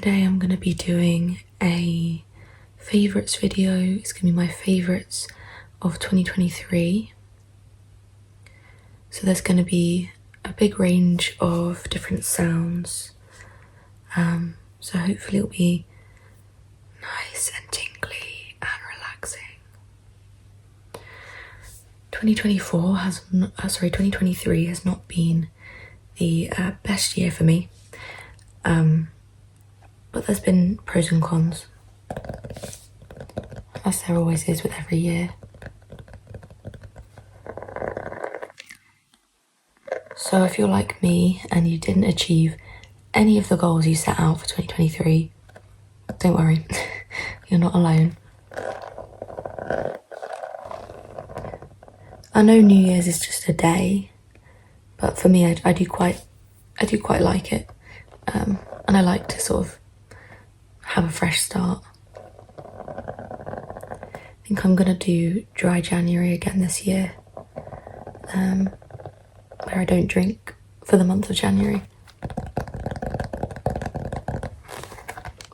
today I'm going to be doing a favourites video. It's going to be my favourites of 2023. So there's going to be a big range of different sounds. So hopefully it'll be nice and tingly and relaxing. 2023 has not been the best year for me. But there's been pros and cons, as there always is with every year. So if you're like me and you didn't achieve any of the goals you set out for 2023, don't worry, you're not alone. I know New Year's is just a day, but for me, I do quite like it, and I like to sort of have a fresh start. I think I'm gonna do dry January again this year, where I don't drink for the month of January.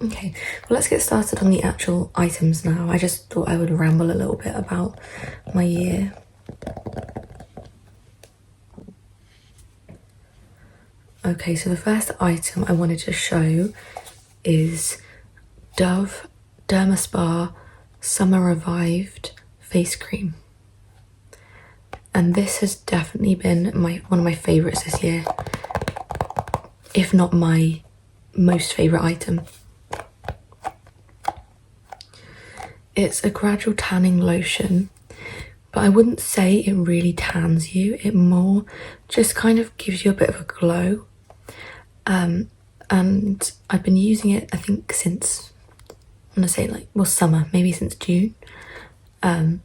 Okay, well, let's get started on the actual items now. I just thought I would ramble a little bit about my year. Okay, so the first item I wanted to show is Dove Dermaspa Summer Revived Face Cream. And this has definitely been one of my favourites this year, if not my most favourite item. It's a gradual tanning lotion, but I wouldn't say it really tans you. It more just kind of gives you a bit of a glow. And I've been using it, I think, since, I'm gonna say summer, maybe since June. And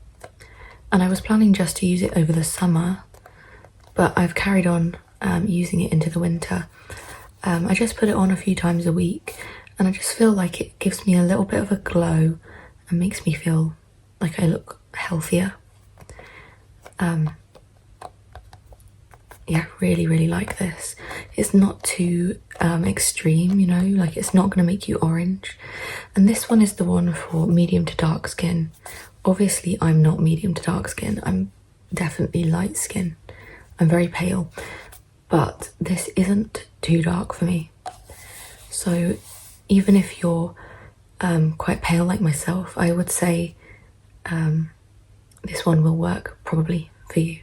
I was planning just to use it over the summer, but I've carried on using it into the winter. I just put it on a few times a week, and I just feel like it gives me a little bit of a glow and makes me feel like I look healthier. Yeah, really like this. It's not too extreme, you know, like it's not going to make you orange. And this one is the one for medium to dark skin. Obviously, I'm not medium to dark skin. I'm definitely light skin. I'm very pale, but this isn't too dark for me. So even if you're quite pale like myself, I would say this one will work probably for you.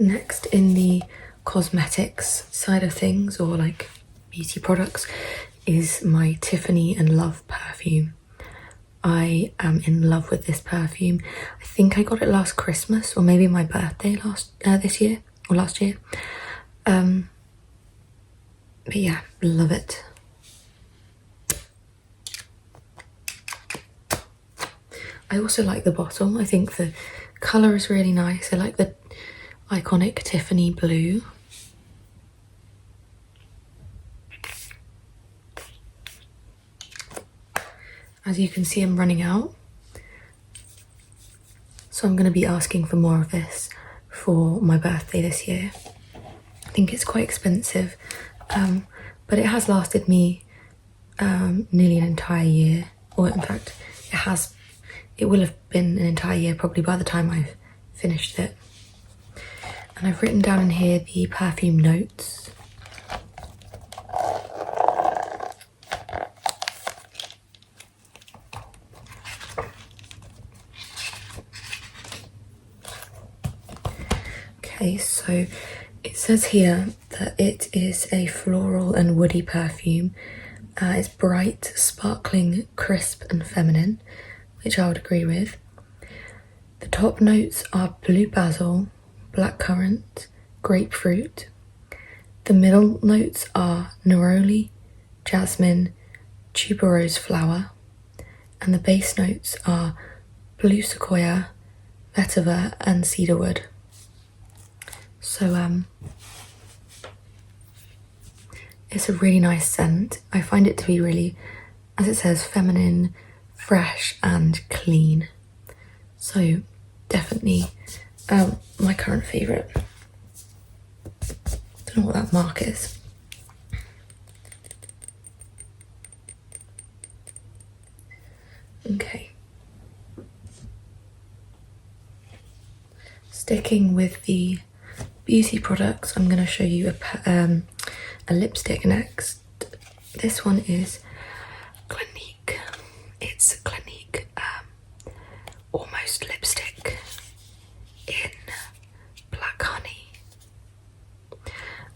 Next, in the cosmetics side of things, or like beauty products, is my Tiffany and Love perfume. I am in love with this perfume. I think I got it last Christmas, or maybe my birthday last year. But yeah, love it. I also like the bottle. I think the colour is really nice. I like the iconic Tiffany blue. As you can see, I'm running out, so I'm going to be asking for more of this for my birthday this year. I think it's quite expensive, but it has lasted me nearly an entire year, or in fact it will have been an entire year probably by the time I've finished it. And I've written down in here the perfume notes. Okay, so it says here that it is a floral and woody perfume. It's bright, sparkling, crisp and feminine, which I would agree with. The top notes are blue basil, blackcurrant, grapefruit. The middle notes are neroli, jasmine, tuberose flower, and the base notes are blue sequoia, vetiver and cedarwood. So it's a really nice scent. I find it to be really, as it says, feminine, fresh and clean. So definitely my current favourite. Don't know what that mark is. Okay. Sticking with the beauty products, I'm going to show you a lipstick next. This one is Clinique. It's Clinique Almost Lipstick in Black Honey.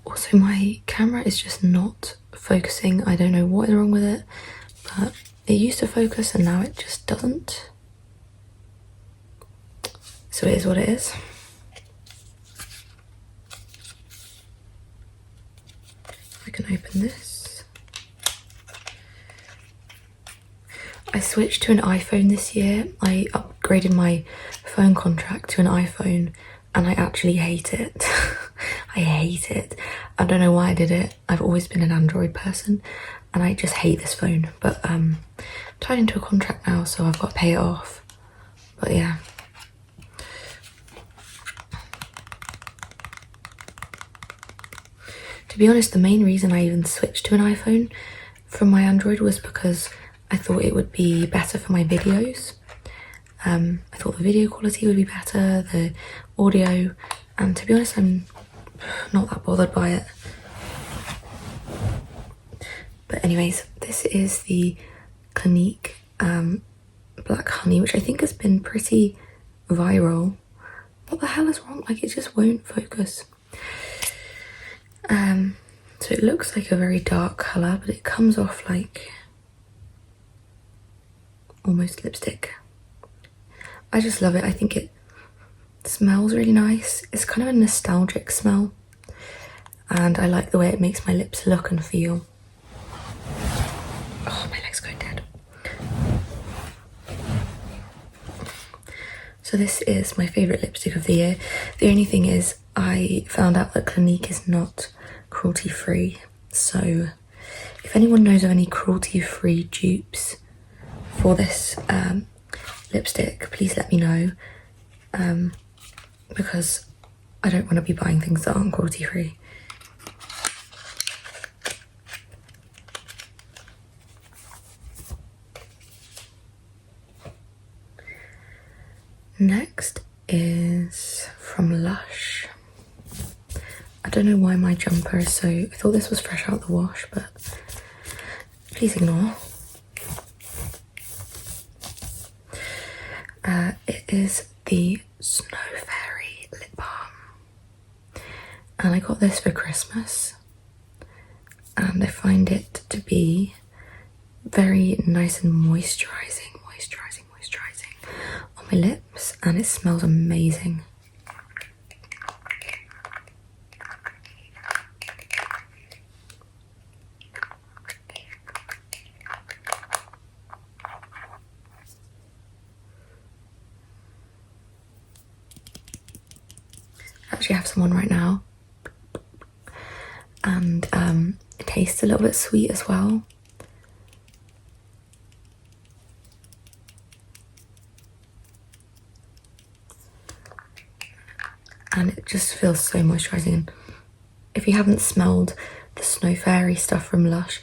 Also, my camera is just not focusing. I don't know what is wrong with it, but it used to focus and now it just doesn't. So it is what it is. I can open this. I switched to an iPhone this year. I upgraded my phone contract to an iPhone and I actually hate it. I hate it. I don't know why I did it. I've always been an Android person and I just hate this phone. But I'm tied into a contract now, so I've got to pay it off. But yeah. To be honest, the main reason I even switched to an iPhone from my Android was because I thought it would be better for my videos. I thought the video quality would be better, the audio, and to be honest, I'm not that bothered by it. But anyways, this is the Clinique Black Honey, which I think has been pretty viral. What the hell is wrong? Like, it just won't focus. So it looks like a very dark colour, but it comes off like almost lipstick. I just love it. I think it smells really nice. It's kind of a nostalgic smell, and I like the way it makes my lips look and feel. Oh, my leg's going dead. So this is my favourite lipstick of the year. The only thing is I found out that Clinique is not cruelty free, so if anyone knows of any cruelty free dupes for this lipstick, please let me know, because I don't want to be buying things that aren't cruelty free. Next is from Lush. I don't know why my jumper is so... I thought this was fresh out the wash, but please ignore. It is the Snow Fairy Lip Balm. And I got this for Christmas. And I find it to be very nice and moisturising on my lips, and it smells amazing. I actually have some on right now, and it tastes a little bit sweet as well. And it just feels so moisturising. If you haven't smelled the Snow Fairy stuff from Lush,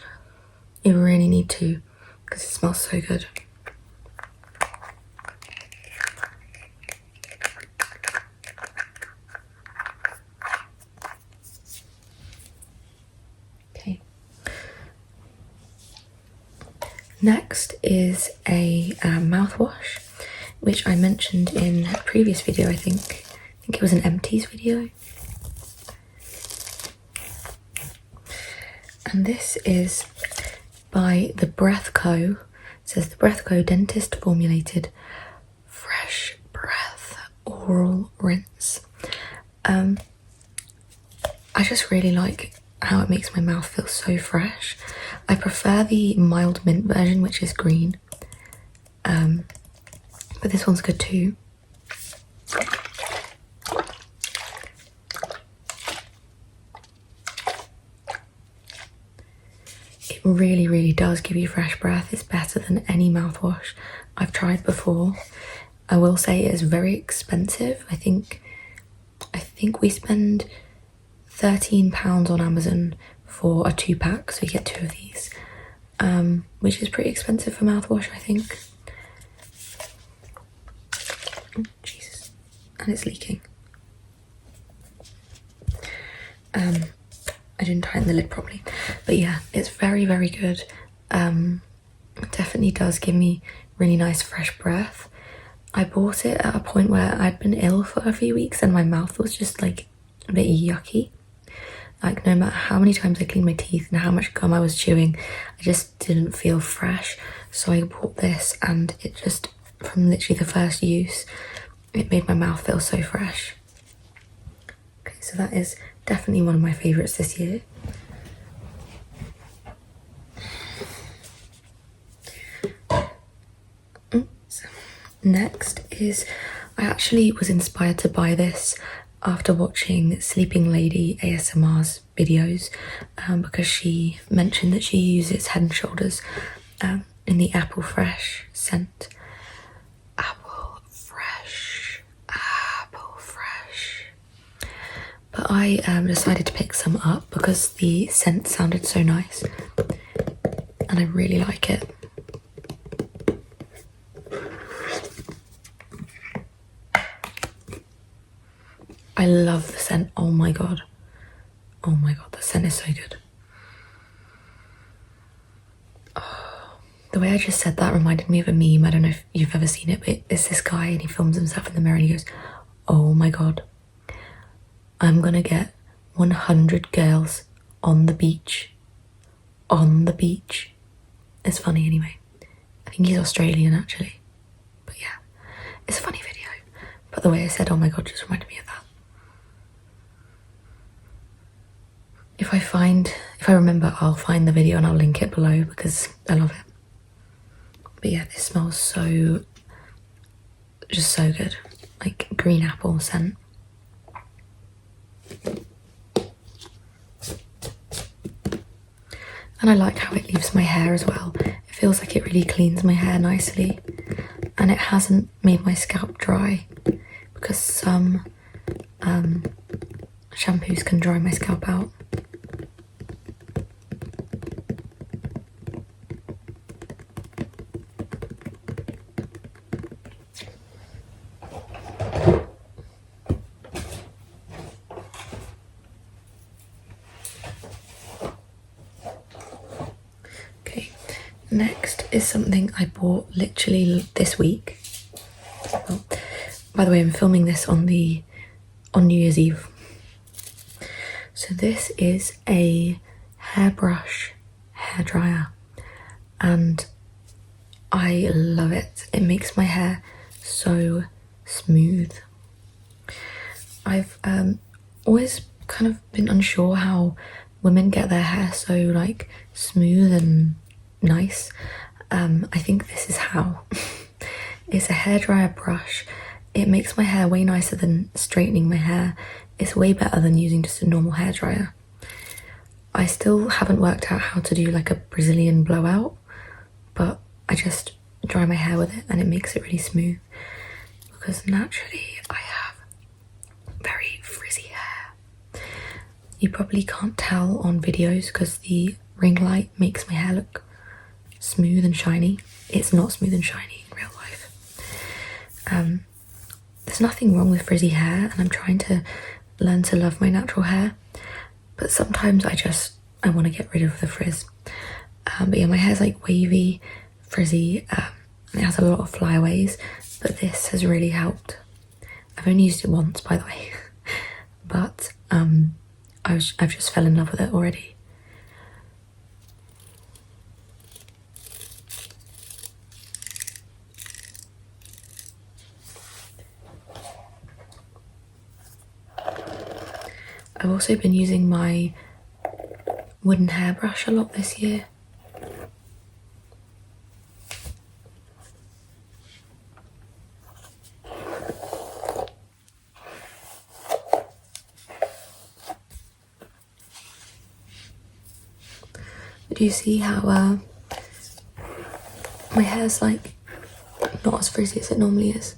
you really need to, because it smells so good. Okay. Next is a mouthwash, which I mentioned in a previous video, I think it was an empties video. And this is by The Breath Co. It says The Breath Co. Dentist Formulated Fresh Breath Oral Rinse. I just really like how it makes my mouth feel so fresh. I prefer the mild mint version, which is green. But this one's good too. It really, really does give you fresh breath. It's better than any mouthwash I've tried before. I will say it is very expensive. I think we spend £13 on Amazon for a 2-pack, so you get 2 of these, which is pretty expensive for mouthwash, I think. Oh, Jesus. And it's leaking. I didn't tighten the lid properly, but yeah, it's very, very good. It definitely does give me really nice fresh breath. I bought it at a point where I'd been ill for a few weeks and my mouth was just like a bit yucky. Like no matter how many times I cleaned my teeth and how much gum I was chewing, I just didn't feel fresh. So I bought this and it just, from literally the first use, it made my mouth feel so fresh. Okay, so that is definitely one of my favourites this year. Next is, I actually was inspired to buy this after watching Sleeping Lady ASMR's videos, because she mentioned that she uses Head and Shoulders in the Apple Fresh scent. Apple Fresh. But I decided to pick some up because the scent sounded so nice and I really like it. I love the scent. Oh my god, the scent is so good. Oh, the way I just said that reminded me of a meme. I don't know if you've ever seen it, but it's this guy and he films himself in the mirror and he goes, oh my god, I'm gonna get 100 girls on the beach. On the beach. It's funny anyway. I think he's Australian actually. But yeah, it's a funny video. But the way I said oh my god just reminded me of that. If I remember, I'll find the video and I'll link it below because I love it. But yeah, this smells just so good. Like green apple scent. And I like how it leaves my hair as well. It feels like it really cleans my hair nicely. And it hasn't made my scalp dry because some shampoos can dry my scalp out. Next is something I bought literally this week. Well, by the way, I'm filming this on New Year's Eve. So this is a hairbrush hairdryer and I love it. It makes my hair so smooth. I've always kind of been unsure how women get their hair so like smooth and nice. I think this is how. It's a hairdryer brush. It makes my hair way nicer than straightening my hair. It's way better than using just a normal hairdryer. I still haven't worked out how to do like a Brazilian blowout, but I just dry my hair with it and it makes it really smooth because naturally I have very frizzy hair. You probably can't tell on videos because the ring light makes my hair look smooth and shiny. It's not smooth and shiny in real life. There's nothing wrong with frizzy hair and I'm trying to learn to love my natural hair, but sometimes I want to get rid of the frizz. But yeah, my hair's like wavy, frizzy, and it has a lot of flyaways, but this has really helped. I've only used it once, by the way, but I've just fell in love with it already. I've also been using my wooden hairbrush a lot this year. Do you see how my hair's like not as frizzy as it normally is?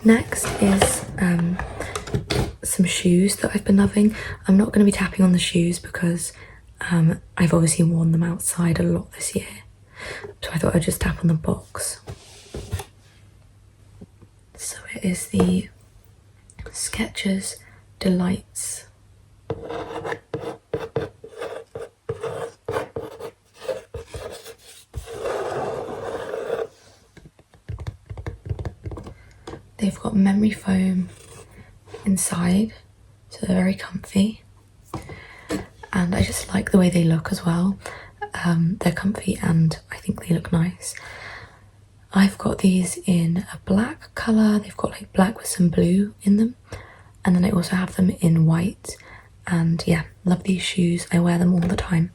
Next is some shoes that I've been loving. I'm not going to be tapping on the shoes because I've obviously worn them outside a lot this year. So I thought I'd just tap on the box. So it is the Skechers Delights. They've got memory foam inside, so they're very comfy. And I just like the way they look as well. They're comfy and I think they look nice. I've got these in a black colour. They've got like black with some blue in them. And then I also have them in white. And yeah, love these shoes. I wear them all the time.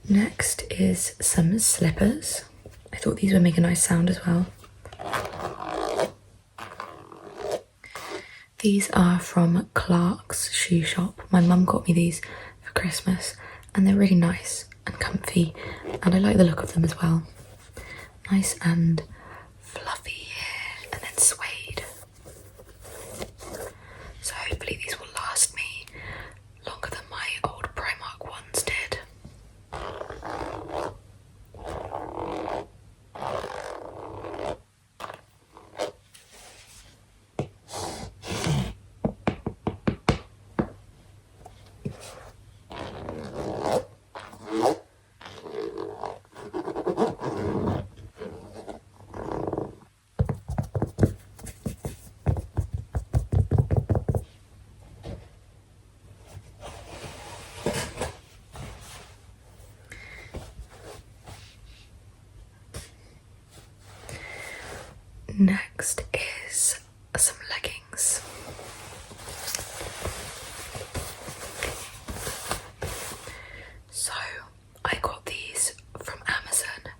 Next is some slippers. I thought these would make a nice sound as well. These are from Clark's shoe shop. My mum got me these for Christmas and they're really nice and comfy and I like the look of them as well. Nice and fluffy and then suede. So hopefully these will last me longer than my old Primark ones did. Next is some leggings. So I got these from Amazon.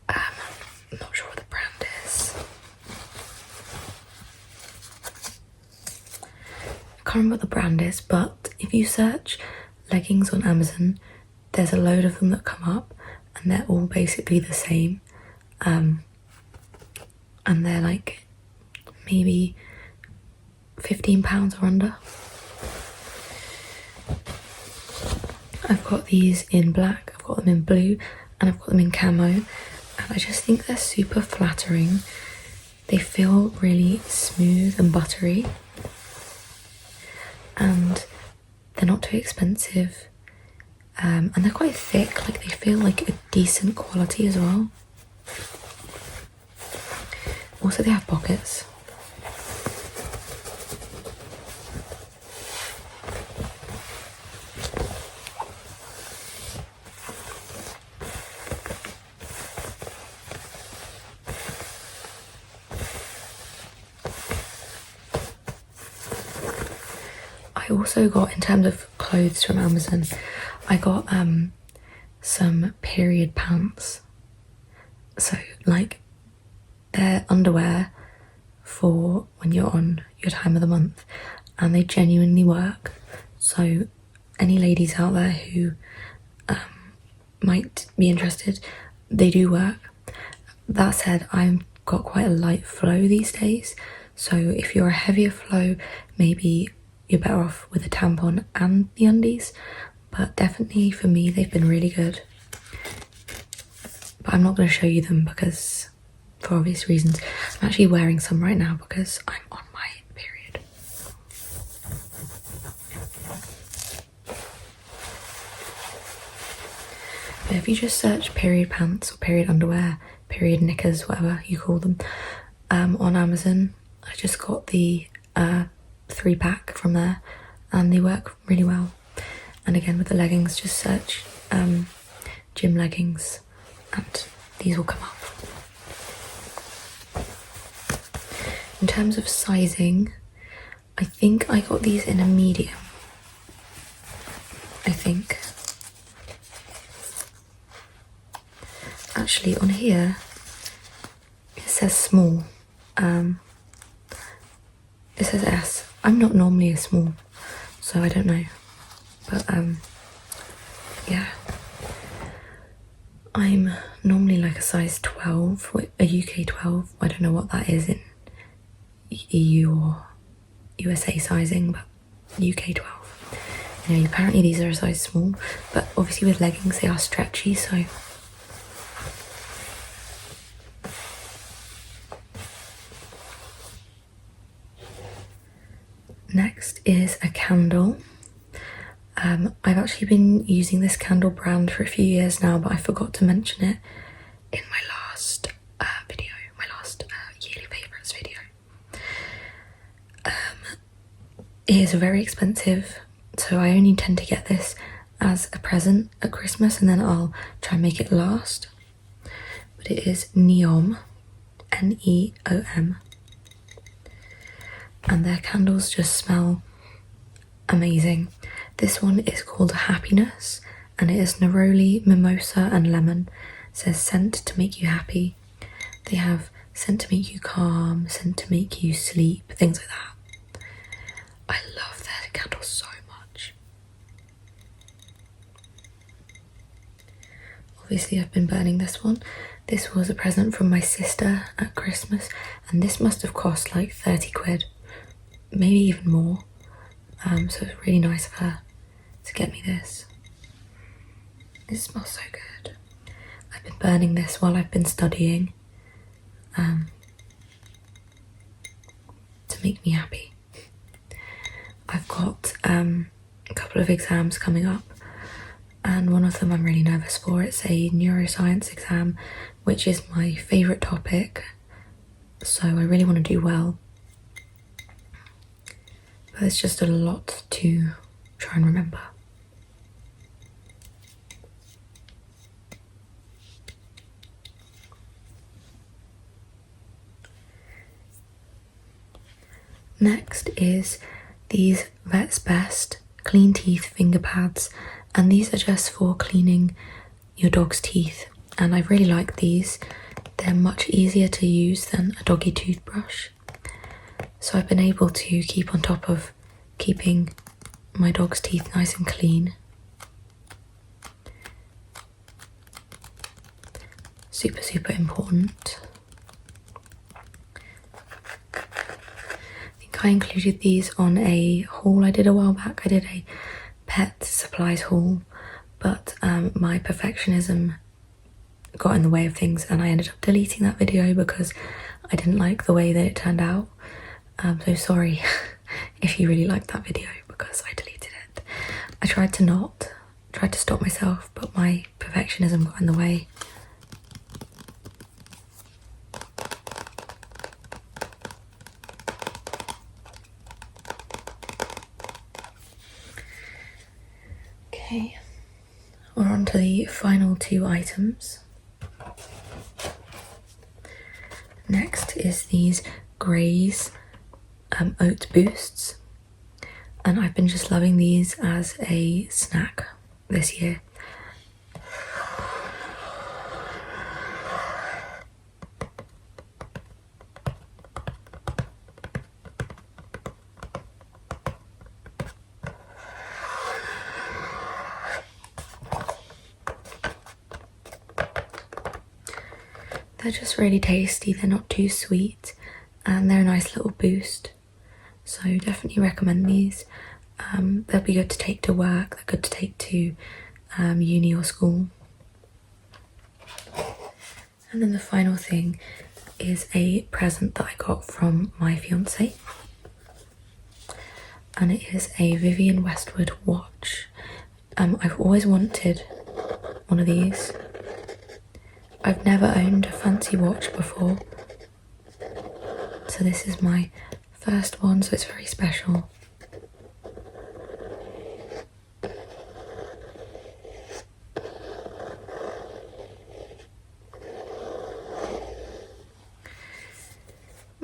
I'm not sure what the brand is. I can't remember what the brand is, but if you search leggings on Amazon, there's a load of them that come up and they're all basically the same. And they're like maybe £15 or under. I've got these in black, I've got them in blue, and I've got them in camo. And I just think they're super flattering. They feel really smooth and buttery. And they're not too expensive. And they're quite thick, like they feel like a decent quality as well. Also, they have pockets. I also got, in terms of clothes from Amazon, I got some period pants. So, like, they're underwear for when you're on your time of the month and they genuinely work. So any ladies out there who might be interested, they do work. That said, I've got quite a light flow these days, so if you're a heavier flow, maybe you're better off with a tampon and the undies, but definitely for me they've been really good. But I'm not going to show you them because for obvious reasons. I'm actually wearing some right now because I'm on my period. But if you just search period pants or period underwear, period knickers, whatever you call them, on Amazon, I just got the 3-pack from there and they work really well. And again with the leggings, just search gym leggings, and these will come up. In terms of sizing, I think I got these in a medium. I think. Actually, on here, it says small. It says S. I'm not normally a small, so I don't know. But, yeah. I'm normally like a size 12, a UK 12. I don't know what that is in EU or USA sizing, but UK 12. Anyway, apparently these are a size small, but obviously with leggings they are stretchy, so. Next is a candle. I've actually been using this candle brand for a few years now, but I forgot to mention it in my last video, my last yearly favourites video. It is very expensive, so I only tend to get this as a present at Christmas, and then I'll try and make it last. But it is Neom, Neom. And their candles just smell amazing. This one is called Happiness, and it is neroli, mimosa and lemon. It says scent to make you happy. They have scent to make you calm, scent to make you sleep, things like that. I love their candles so much. Obviously I've been burning this one. This was a present from my sister at Christmas, and this must have cost like 30 quid. Maybe even more. So it's really nice of her to get me this. It smells so good. I've been burning this while I've been studying to make me happy. I've got a couple of exams coming up, and one of them I'm really nervous for. It's a neuroscience exam, which is my favourite topic, so I really want to do well. But it's just a lot to try and remember. Next is these Vet's Best Clean Teeth finger pads, and these are just for cleaning your dog's teeth, and I really like these. They're much easier to use than a doggy toothbrush, so I've been able to keep on top of keeping my dog's teeth nice and clean. Super, super important. I included these on a haul I did a while back. I did a pet supplies haul, but my perfectionism got in the way of things, and I ended up deleting that video because I didn't like the way that it turned out. So sorry if you really liked that video, because I deleted it. I tried to stop myself, but my perfectionism got in the way. Okay, we're on to the final two items. Next is these Graze oat boosts, and I've been just loving these as a snack this year. They're just really tasty, they're not too sweet, and they're a nice little boost. So definitely recommend these. They'll be good to take to work, they're good to take to uni or school. And then the final thing is a present that I got from my fiance. And it is a Vivienne Westwood watch. I've always wanted one of these. I've never owned a fancy watch before, so this is my first one, so it's very special.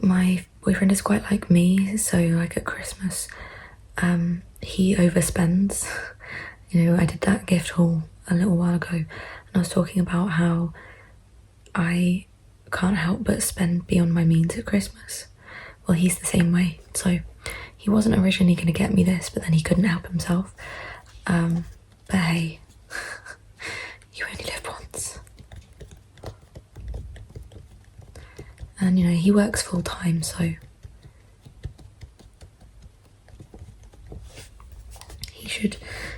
my boyfriend is quite like me, so like at Christmas, he overspends. You know, I did that gift haul a little while ago, and I was talking about how I can't help but spend beyond my means at Christmas. Well, he's the same way, so he wasn't originally going to get me this, but then he couldn't help himself. But hey, you only live once. And you know, he works full time, so he should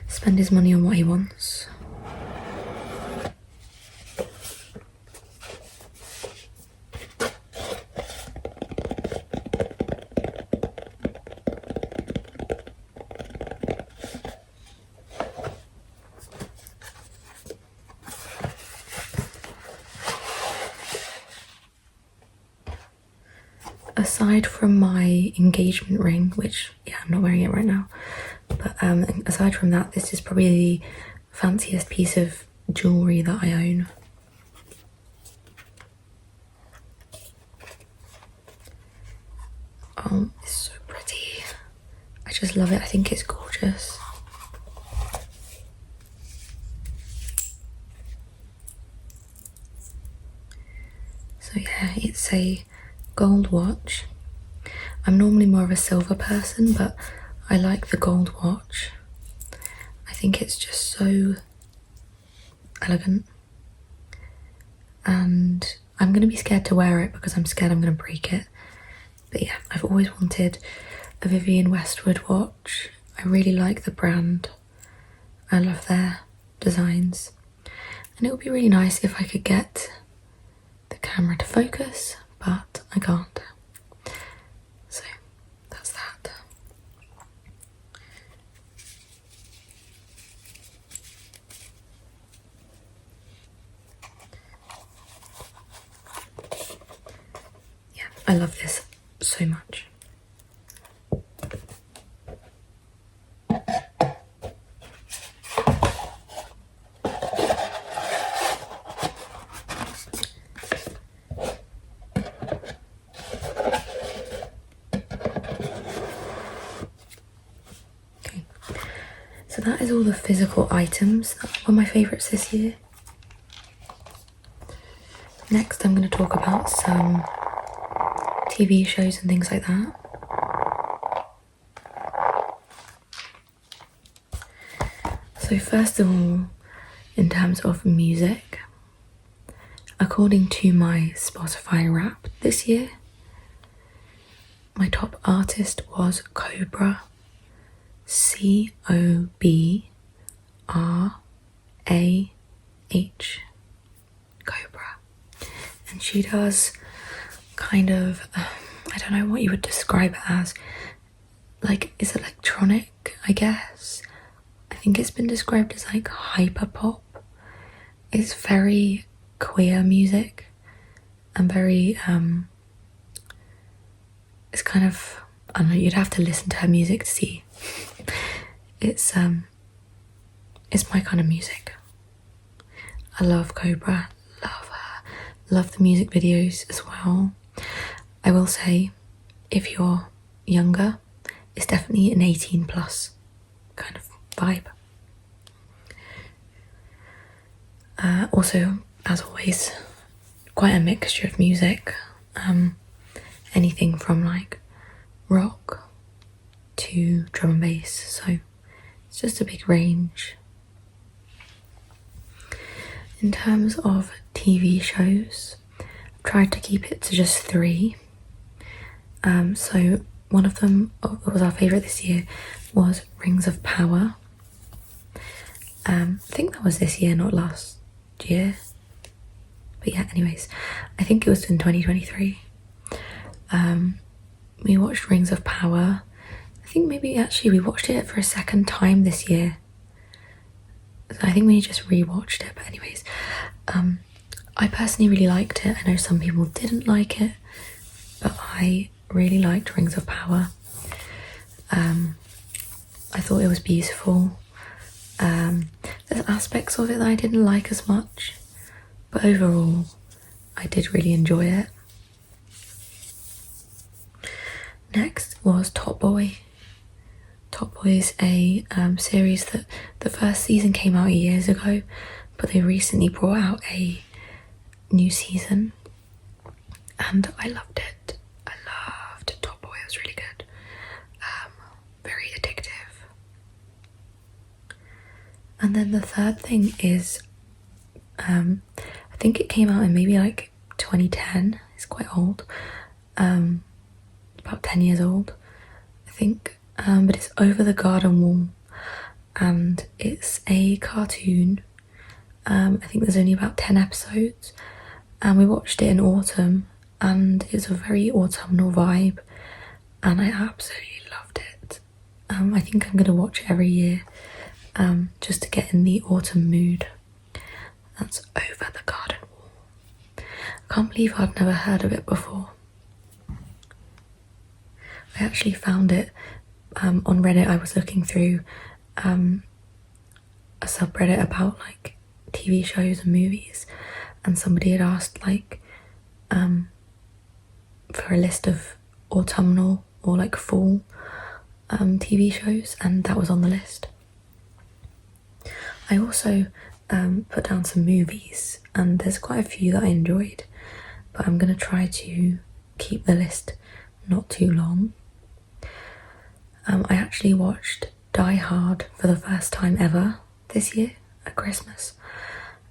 spend his money on what he wants. Aside from my engagement ring, which, yeah, I'm not wearing it right now, but aside from that, this is probably the fanciest piece of jewellery that I own. Oh, it's so pretty. I just love it. I think it's gorgeous. So yeah, it's a gold watch. I'm normally more of a silver person, but I like the gold watch. I think it's just so elegant, and I'm going to be scared to wear it because I'm scared I'm going to break it. But yeah, I've always wanted a Vivienne Westwood watch. I really like the brand. I love their designs, and it would be really nice if I could get the camera to focus, but I can't. So that's that. Yeah, I love this so much. So that is all the physical items that were my favourites this year. Next I'm going to talk about some TV shows and things like that. So first of all, in terms of music, according to my Spotify Wrapped this year, my top artist was Cobra. COBRAH. Cobra. And she does kind of, I don't know what you would describe it as. Like, it's electronic, I guess. I think it's been described as like hyper pop. It's very queer music and very, it's kind of, I don't know, you'd have to listen to her music to see. It's my kind of music. I love Cobra, love her, love the music videos as well. I will say, if you're younger, it's definitely an 18 plus kind of vibe. Also, as always, quite a mixture of music. Anything from like rock to drum and bass, so it's just a big range. In terms of TV shows, I've tried to keep it to just 3. So one of them that was our favourite this year was Rings of Power. I think that was this year, not last year. But yeah, anyways, I think it was in 2023. We watched Rings of Power. I think maybe actually we watched it for a second time this year. So I think we just rewatched it, but anyways, I personally really liked it. I know some people didn't like it, but I really liked Rings of Power. I thought it was beautiful. There's aspects of it that I didn't like as much, but overall I did really enjoy it. Next was Top Boy. Top Boy is a series that the first season came out years ago, but they recently brought out a new season and I loved it. I loved Top Boy, it was really good. Very addictive. And then the third thing is, I think it came out in maybe like 2010, it's quite old, about 10 years old, I think. But it's Over the Garden Wall and it's a cartoon. I think there's only about 10 episodes and we watched it in autumn and it's a very autumnal vibe and I absolutely loved it. I think I'm going to watch it every year just to get in the autumn mood. That's Over the Garden Wall. I can't believe I'd never heard of it before. I actually found it on Reddit. I was looking through a subreddit about like TV shows and movies and somebody had asked like for a list of autumnal or like fall TV shows and that was on the list. I also put down some movies and there's quite a few that I enjoyed, but I'm going to try to keep the list not too long. I actually watched Die Hard for the first time ever this year at Christmas.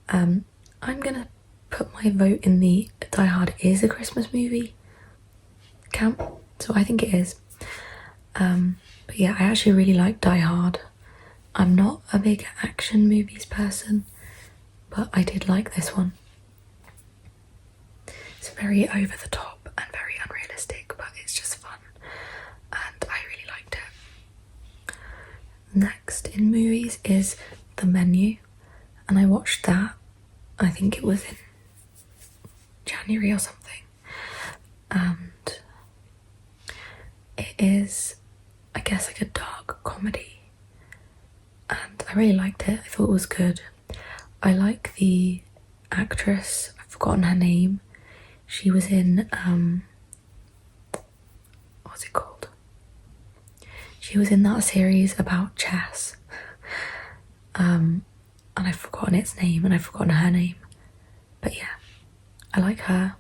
I'm gonna put my vote in the Die Hard is a Christmas movie camp, so I think it is. But yeah, I actually really like Die Hard. I'm not a big action movies person, but I did like this one. It's very over the top and very unrealistic, but it's just fun and I really liked it. Next in movies is The Menu and I watched that, I think it was in January or something, and it is, I guess, like a dark comedy and I really liked it. I thought it was good. I like the actress, I've forgotten her name. She was in what's it called? She was in that series about chess. And I've forgotten its name and I've forgotten her name. But yeah, I like her.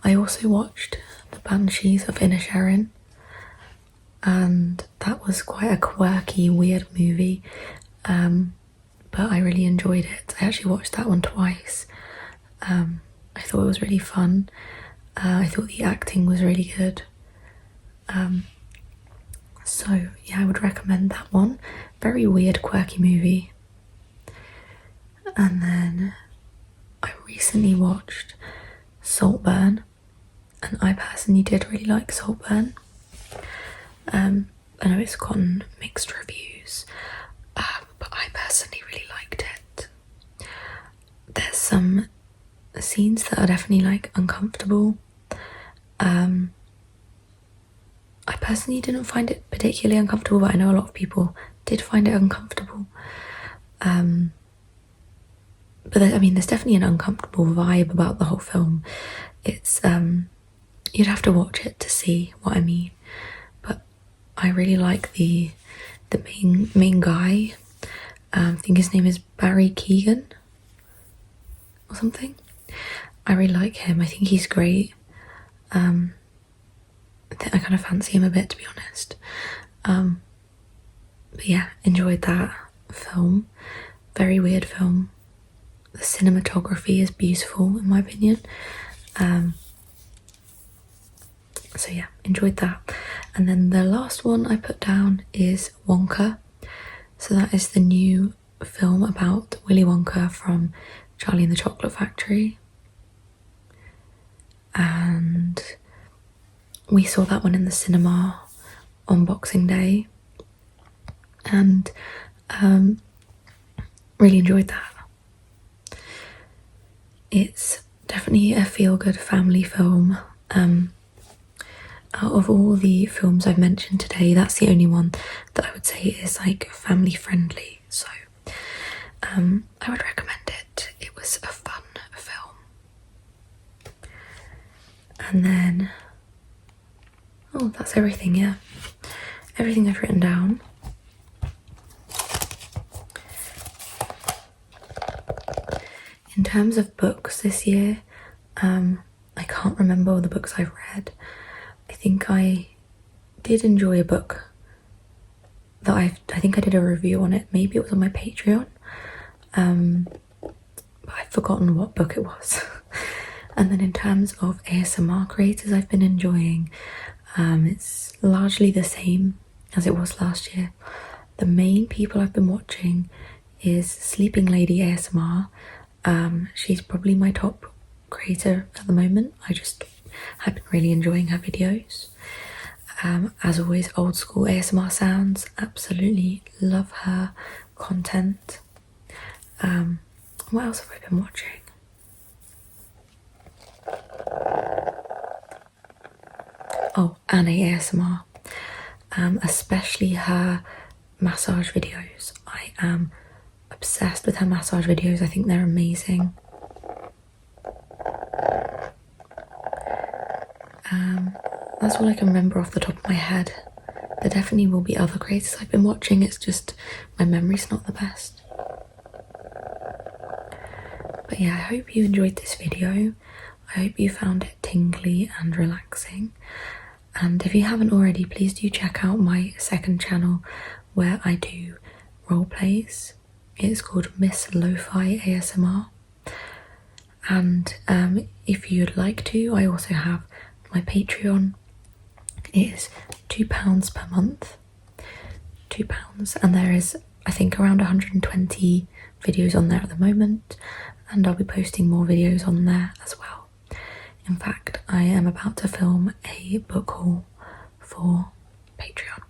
I also watched The Banshees of Inisherin and that was quite a quirky, weird movie. But I really enjoyed it. I actually watched that one twice. I thought it was really fun. I thought the acting was really good. So yeah, I would recommend that one. Very weird, quirky movie. And then I recently watched Saltburn and I personally did really like Saltburn. I know it's gotten mixed reviews, but I personally really liked it. There's some scenes that are definitely like uncomfortable. I personally didn't find it particularly uncomfortable, but I know a lot of people did find it uncomfortable. But I mean, there's definitely an uncomfortable vibe about the whole film. It's you'd have to watch it to see what I mean. But I really like the main guy. I think his name is Barry Keoghan or something. I really like him. I think he's great. I kind of fancy him a bit, to be honest. But yeah, enjoyed that film. Very weird film. The cinematography is beautiful in my opinion. So yeah, enjoyed that. And then the last one I put down is Wonka. So that is the new film about Willy Wonka from Charlie and the Chocolate Factory. And we saw that one in the cinema on Boxing Day and really enjoyed that. It's definitely a feel-good family film. Out of all the films I've mentioned today, that's the only one that I would say is like family friendly, so I would recommend it. It was a fun film. And then Oh, that's everything, yeah. Everything I've written down. In terms of books this year, I can't remember all the books I've read. I think I did enjoy a book that I think I did a review on it. Maybe it was on my Patreon. But I've forgotten what book it was. And then in terms of ASMR creators I've been enjoying, it's largely the same as it was last year. The main people I've been watching is Sleeping Lady ASMR. She's probably my top creator at the moment. I've been really enjoying her videos. As always, old school ASMR sounds. Absolutely love her content. What else have I been watching? Oh, Anna ASMR. Especially her massage videos. I am obsessed with her massage videos. I think they're amazing. That's all I can remember off the top of my head. There definitely will be other creators I've been watching, it's just my memory's not the best. But yeah, I hope you enjoyed this video. I hope you found it tingly and relaxing. And if you haven't already, please do check out my second channel where I do role plays. It's called Miss Lofi ASMR. And if you'd like to, I also have my Patreon. It is £2 per month. £2, and there is, I think, around 120 videos on there at the moment, and I'll be posting more videos on there as well. In fact, I am about to film a book haul for Patreon.